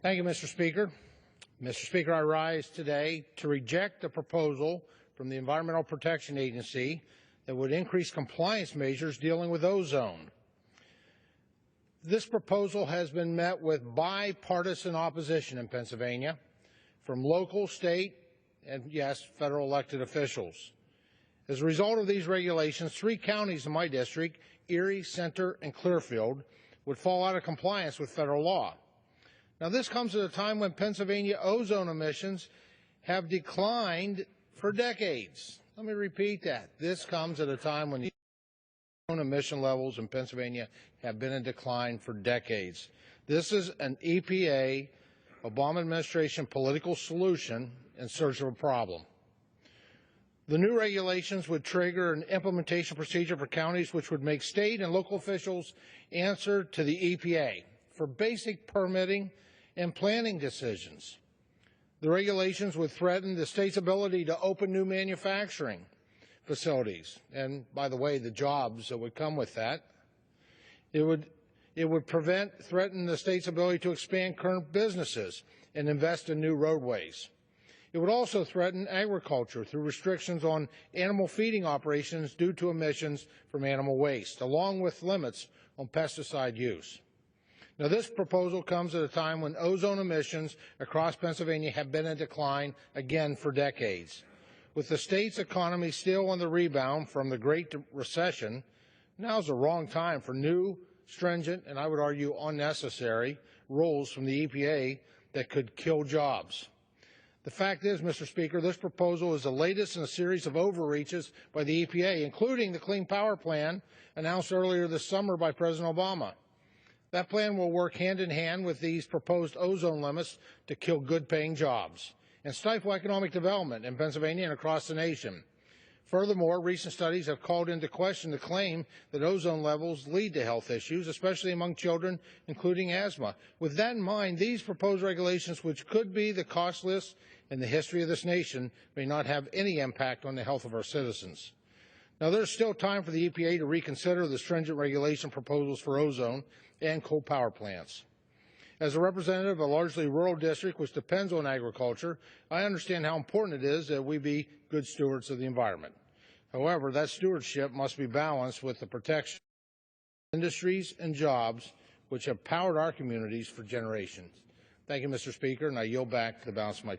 Thank you, Mr. Speaker. Mr. Speaker, I rise today to reject a proposal from the Environmental Protection Agency that would increase compliance measures dealing with ozone. This proposal has been met with bipartisan opposition in Pennsylvania from local, state, and, yes, federal elected officials. As a result of these regulations, 3 counties in my district, Erie, Center, and Clearfield, would fall out of compliance with federal law. Now, this comes at a time when Pennsylvania ozone emissions have declined for decades. Let me repeat that. This comes at a time when the ozone emission levels in Pennsylvania have been in decline for decades. This is an EPA, Obama administration political solution in search of a problem. The new regulations would trigger an implementation procedure for counties which would make state and local officials answer to the EPA for basic permitting and planning decisions. The regulations would threaten the state's ability to open new manufacturing facilities, and by the way, the jobs that would come with that. It would threaten the state's ability to expand current businesses and invest in new roadways. It would also threaten agriculture through restrictions on animal feeding operations due to emissions from animal waste, along with limits on pesticide use. Now, this proposal comes at a time when ozone emissions across Pennsylvania have been in decline again for decades. With the state's economy still on the rebound from the Great Recession, now is the wrong time for new, stringent, and I would argue unnecessary rules from the EPA that could kill jobs. The fact is, Mr. Speaker, this proposal is the latest in a series of overreaches by the EPA, including the Clean Power Plan announced earlier this summer by President Obama. That plan will work hand in hand with these proposed ozone limits to kill good-paying jobs and stifle economic development in Pennsylvania and across the nation. Furthermore, recent studies have called into question the claim that ozone levels lead to health issues, especially among children, including asthma. With that in mind, these proposed regulations, which could be the costliest in the history of this nation, may not have any impact on the health of our citizens. Now, there's still time for the EPA to reconsider the stringent regulation proposals for ozone and coal power plants. As a representative of a largely rural district which depends on agriculture, I understand how important it is that we be good stewards of the environment. However, that stewardship must be balanced with the protection of industries and jobs which have powered our communities for generations. Thank you, Mr. Speaker, and I yield back the balance of my time.